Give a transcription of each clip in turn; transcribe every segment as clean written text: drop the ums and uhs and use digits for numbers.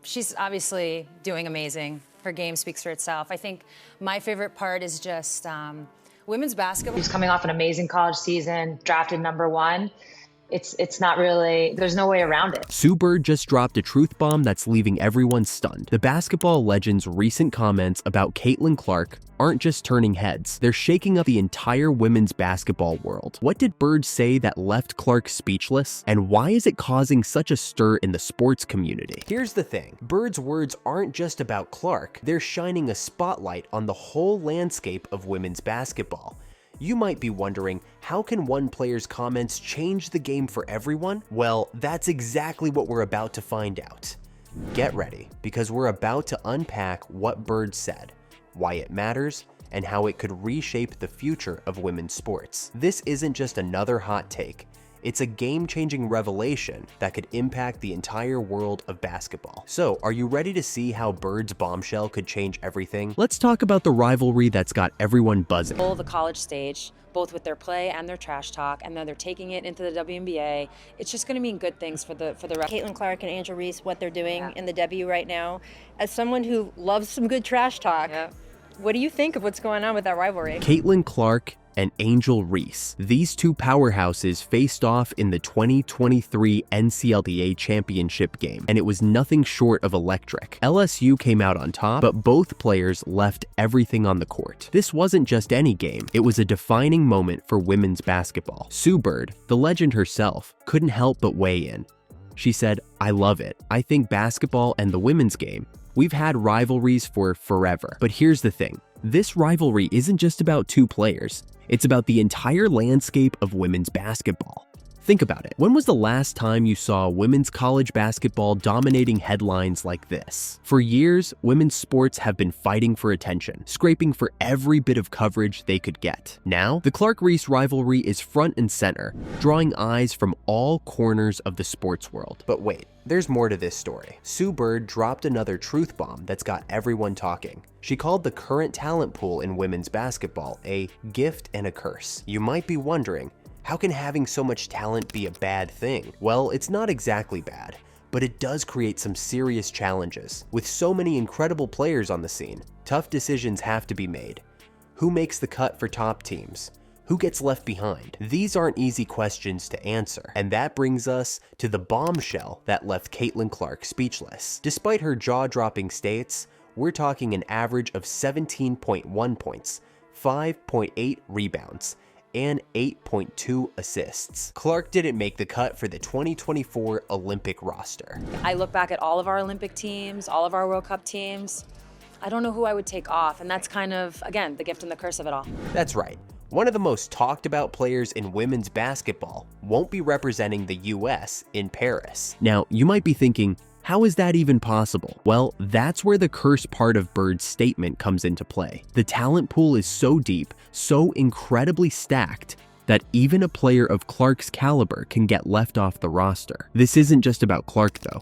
She's obviously doing amazing. Her game speaks for itself. I think my favorite part is just women's basketball. She's coming off an amazing college season, drafted #1. It's not really, there's no way around it. Sue Bird just dropped a truth bomb that's leaving everyone stunned. The basketball legend's recent comments about Caitlin Clark aren't just turning heads, they're shaking up the entire women's basketball world. What did Bird say that left Clark speechless? And why is it causing such a stir in the sports community? Here's the thing, Bird's words aren't just about Clark, they're shining a spotlight on the whole landscape of women's basketball. You might be wondering, how can one player's comments change the game for everyone? Well, that's exactly what we're about to find out. Get ready, because we're about to unpack what Bird said, why it matters, and how it could reshape the future of women's sports. This isn't just another hot take. It's a game-changing revelation that could impact the entire world of basketball. So, are you ready to see how Bird's bombshell could change everything? Let's talk about the rivalry that's got everyone buzzing. The college stage, both with their play and their trash talk, and then they're taking it into the WNBA. It's just going to mean good things for the rest. Caitlin Clark and Angel Reese, what they're doing in the W right now. As someone who loves some good trash talk, what do you think of what's going on with that rivalry? Caitlin Clark and Angel Reese. These two powerhouses faced off in the 2023 NCAA championship game, and it was nothing short of electric. LSU came out on top, but both players left everything on the court. This wasn't just any game, it was a defining moment for women's basketball. Sue Bird, the legend herself, couldn't help but weigh in. She said, "I love it. I think basketball and the women's game, we've had rivalries for forever. But here's the thing, this rivalry isn't just about two players. It's about the entire landscape of women's basketball. Think about it. When was the last time you saw women's college basketball dominating headlines like this? For years, women's sports have been fighting for attention, scraping for every bit of coverage they could get. Now, the Clark-Reese rivalry is front and center, drawing eyes from all corners of the sports world. But wait, there's more to this story. Sue Bird dropped another truth bomb that's got everyone talking. She called the current talent pool in women's basketball a gift and a curse. You might be wondering, how can having so much talent be a bad thing? Well, it's not exactly bad, but it does create some serious challenges. With so many incredible players on the scene, tough decisions have to be made. Who makes the cut for top teams? Who gets left behind? These aren't easy questions to answer, and that brings us to the bombshell that left Caitlin Clark speechless. Despite her jaw-dropping states, we're talking an average of 17.1 points, 5.8 rebounds, and 8.2 assists. Clark didn't make the cut for the 2024 Olympic roster. I look back at all of our Olympic teams, all of our World Cup teams. I don't know who I would take off, and that's kind of, again, the gift and the curse of it all. That's right. One of the most talked about players in women's basketball won't be representing the US in Paris. Now, you might be thinking, how is that even possible? Well, that's where the curse part of Bird's statement comes into play. The talent pool is so deep, so incredibly stacked, that even a player of Clark's caliber can get left off the roster. This isn't just about Clark though.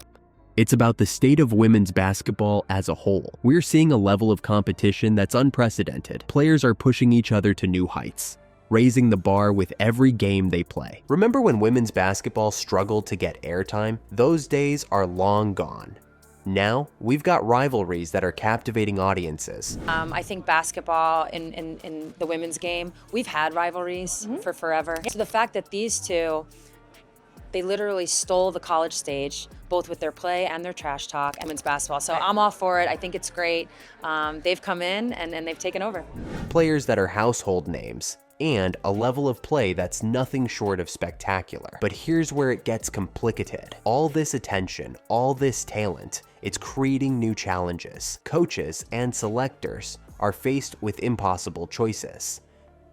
It's about the state of women's basketball as a whole. We're seeing a level of competition that's unprecedented. Players are pushing each other to new heights, raising the bar with every game they play. Remember when women's basketball struggled to get airtime? Those days are long gone. Now, we've got rivalries that are captivating audiences. I think basketball in the women's game, we've had rivalries for forever. So the fact that these two, they literally stole the college stage, both with their play and their trash talk, and women's basketball. So I'm all for it. I think it's great. They've come in and they've taken over. Players that are household names, and a level of play that's nothing short of spectacular. But here's where it gets complicated. All this attention, all this talent, it's creating new challenges. Coaches and selectors are faced with impossible choices.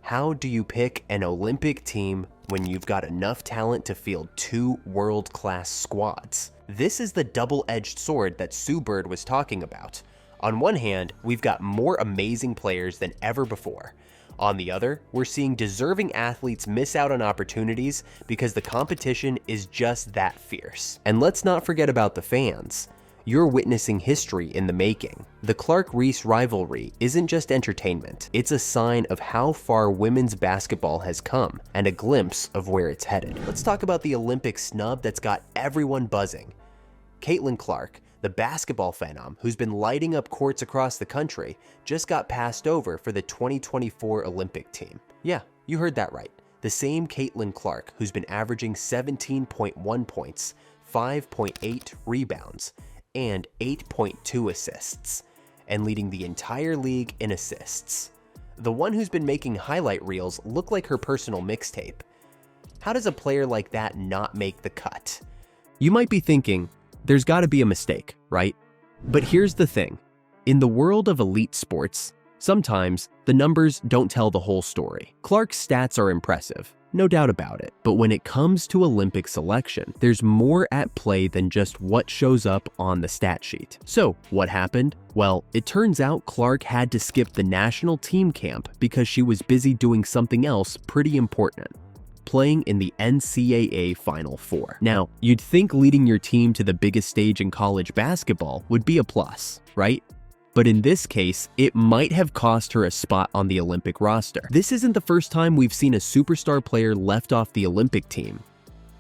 How do you pick an Olympic team when you've got enough talent to field two world-class squads? This is the double-edged sword that Sue Bird was talking about. On one hand, we've got more amazing players than ever before. On the other, we're seeing deserving athletes miss out on opportunities because the competition is just that fierce. And let's not forget about the fans. You're witnessing history in the making. The Clark-Reese rivalry isn't just entertainment, it's a sign of how far women's basketball has come and a glimpse of where it's headed. Let's talk about the Olympic snub that's got everyone buzzing. Caitlin Clark, the basketball phenom who's been lighting up courts across the country, just got passed over for the 2024 Olympic team. Yeah, you heard that right. The same Caitlin Clark who's been averaging 17.1 points, 5.8 rebounds, and 8.2 assists, and leading the entire league in assists. The one who's been making highlight reels look like her personal mixtape. How does a player like that not make the cut? You might be thinking, there's gotta be a mistake, right? But here's the thing. In the world of elite sports, sometimes the numbers don't tell the whole story. Clark's stats are impressive, no doubt about it. But when it comes to Olympic selection, there's more at play than just what shows up on the stat sheet. So what happened? Well, it turns out Clark had to skip the national team camp because she was busy doing something else pretty important: playing in the NCAA Final Four. Now, you'd think leading your team to the biggest stage in college basketball would be a plus, right? But in this case, it might have cost her a spot on the Olympic roster. This isn't the first time we've seen a superstar player left off the Olympic team.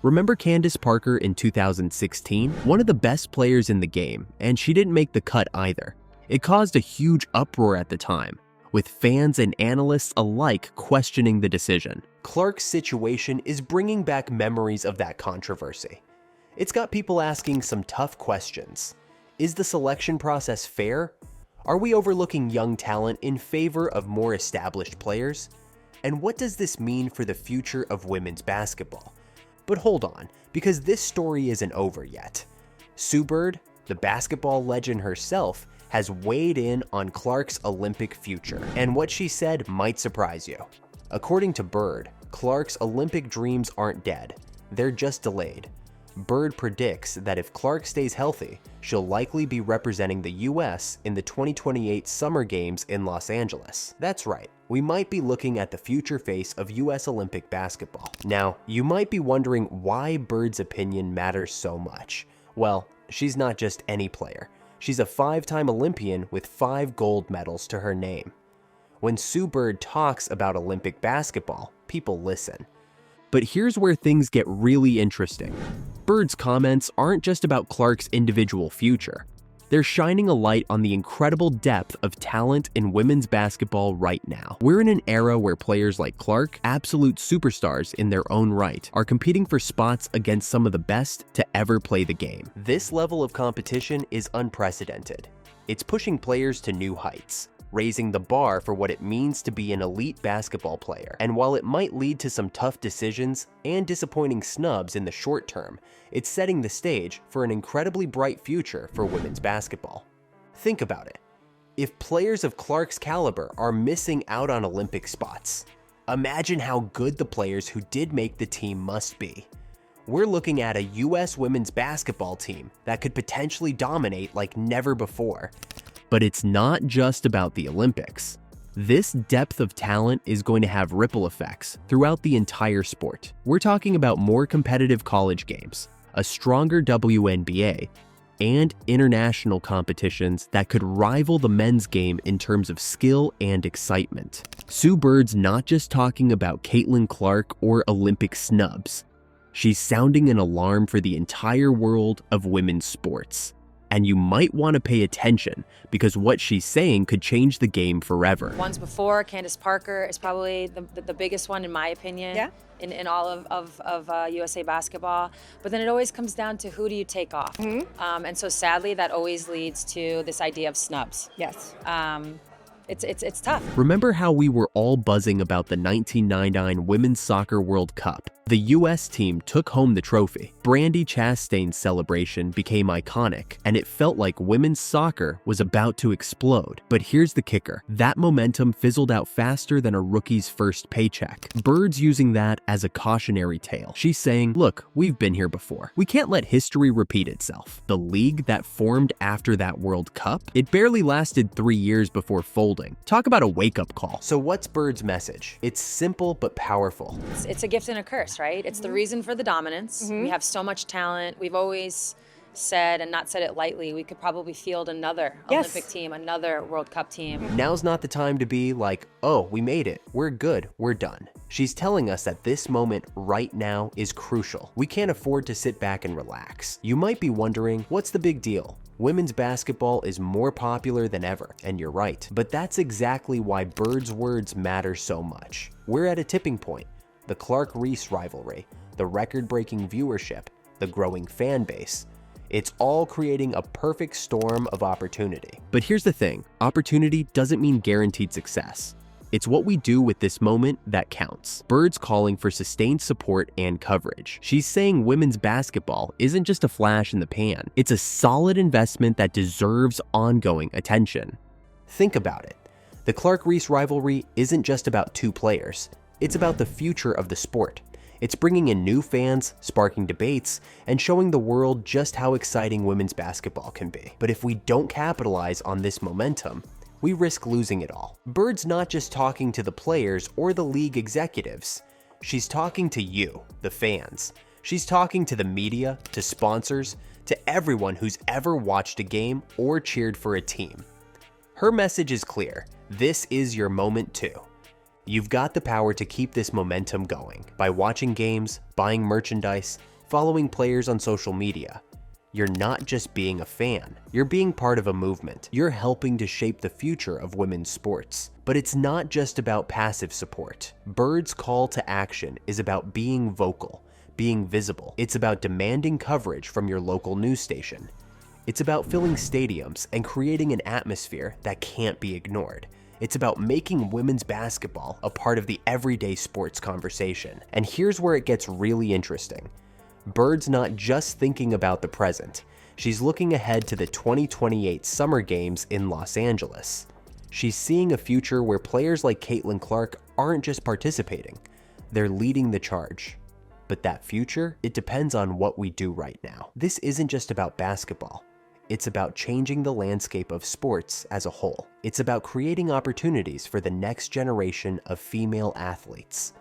Remember Candace Parker in 2016? One of the best players in the game, and she didn't make the cut either. It caused a huge uproar at the time, with fans and analysts alike questioning the decision. Clark's situation is bringing back memories of that controversy. It's got people asking some tough questions. Is the selection process fair? Are we overlooking young talent in favor of more established players? And what does this mean for the future of women's basketball? But hold on, because this story isn't over yet. Sue Bird, the basketball legend herself, has weighed in on Clark's Olympic future, and what she said might surprise you. According to Bird, Clark's Olympic dreams aren't dead, they're just delayed. Bird predicts that if Clark stays healthy, she'll likely be representing the US in the 2028 Summer Games in Los Angeles. That's right, we might be looking at the future face of US Olympic basketball. Now, you might be wondering why Bird's opinion matters so much. Well, she's not just any player. She's a 5-time Olympian with 5 gold medals to her name. When Sue Bird talks about Olympic basketball, people listen. But here's where things get really interesting. Bird's comments aren't just about Clark's individual future. They're shining a light on the incredible depth of talent in women's basketball right now. We're in an era where players like Clark, absolute superstars in their own right, are competing for spots against some of the best to ever play the game. This level of competition is unprecedented. It's pushing players to new heights, raising the bar for what it means to be an elite basketball player. And while it might lead to some tough decisions and disappointing snubs in the short term, it's setting the stage for an incredibly bright future for women's basketball. Think about it. If players of Clark's caliber are missing out on Olympic spots, imagine how good the players who did make the team must be. We're looking at a US women's basketball team that could potentially dominate like never before. But it's not just about the Olympics. This depth of talent is going to have ripple effects throughout the entire sport. We're talking about more competitive college games, a stronger WNBA, and international competitions that could rival the men's game in terms of skill and excitement. Sue Bird's not just talking about Caitlin Clark or Olympic snubs. She's sounding an alarm for the entire world of women's sports. And you might want to pay attention because what she's saying could change the game forever. Ones before, Candace Parker is probably the biggest one in my opinion. Yeah. In all of USA basketball. But then it always comes down to who do you take off? And so sadly, that always leads to this idea of snubs. Yes. It's tough. Remember how we were all buzzing about the 1999 Women's Soccer World Cup? The US team took home the trophy. Brandi Chastain's celebration became iconic, and it felt like women's soccer was about to explode. But here's the kicker. That momentum fizzled out faster than a rookie's first paycheck. Bird's using that as a cautionary tale. She's saying, look, we've been here before. We can't let history repeat itself. The league that formed after that World Cup, it barely lasted 3 years before folding. Talk about a wake-up call. So what's Bird's message? It's simple but powerful. It's a gift and a curse, right? It's the reason for the dominance. We have so much talent. We've always said, and not said it lightly, we could probably field another Olympic team, another World Cup team. Now's not the time to be like, oh, we made it. We're good. We're done. She's telling us that this moment right now is crucial. We can't afford to sit back and relax. You might be wondering, what's the big deal? Women's basketball is more popular than ever, and you're right. But that's exactly why Bird's words matter so much. We're at a tipping point. The Clark-Reese rivalry, the record-breaking viewership, the growing fan base. It's all creating a perfect storm of opportunity. But here's the thing, opportunity doesn't mean guaranteed success. It's what we do with this moment that counts. Bird's calling for sustained support and coverage. She's saying women's basketball isn't just a flash in the pan. It's a solid investment that deserves ongoing attention. Think about it. The Clark-Reese rivalry isn't just about two players. It's about the future of the sport. It's bringing in new fans, sparking debates, and showing the world just how exciting women's basketball can be. But if we don't capitalize on this momentum, we risk losing it all. Bird's not just talking to the players or the league executives. She's talking to you, the fans. She's talking to the media, to sponsors, to everyone who's ever watched a game or cheered for a team. Her message is clear. This is your moment too. You've got the power to keep this momentum going by watching games, buying merchandise, following players on social media. You're not just being a fan, you're being part of a movement. You're helping to shape the future of women's sports. But it's not just about passive support. Bird's call to action is about being vocal, being visible. It's about demanding coverage from your local news station. It's about filling stadiums and creating an atmosphere that can't be ignored. It's about making women's basketball a part of the everyday sports conversation. And here's where it gets really interesting. Bird's not just thinking about the present. She's looking ahead to the 2028 Summer Games in Los Angeles. She's seeing a future where players like Caitlin Clark aren't just participating, they're leading the charge. But that future, it depends on what we do right now. This isn't just about basketball. It's about changing the landscape of sports as a whole. It's about creating opportunities for the next generation of female athletes.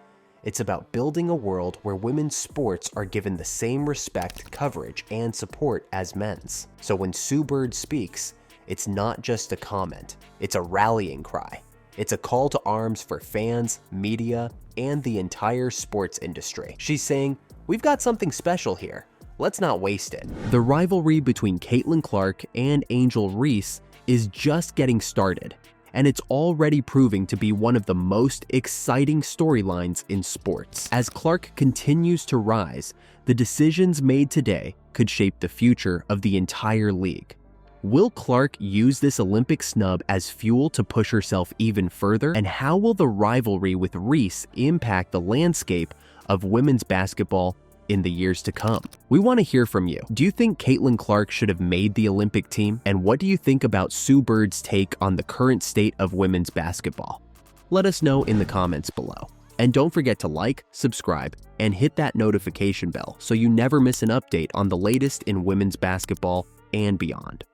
It's about building a world where women's sports are given the same respect, coverage, and support as men's. So when Sue Bird speaks, it's not just a comment, it's a rallying cry. It's a call to arms for fans, media, and the entire sports industry. She's saying, we've got something special here. Let's not waste it. The rivalry between Caitlin Clark and Angel Reese is just getting started, and it's already proving to be one of the most exciting storylines in sports. As Clark continues to rise, the decisions made today could shape the future of the entire league. Will Clark use this Olympic snub as fuel to push herself even further? And how will the rivalry with Reese impact the landscape of women's basketball in the years to come? We want to hear from you. Do you think Caitlin Clark should have made the Olympic team? And what do you think about Sue Bird's take on the current state of women's basketball? Let us know in the comments below. And don't forget to like, subscribe, and hit that notification bell so you never miss an update on the latest in women's basketball and beyond.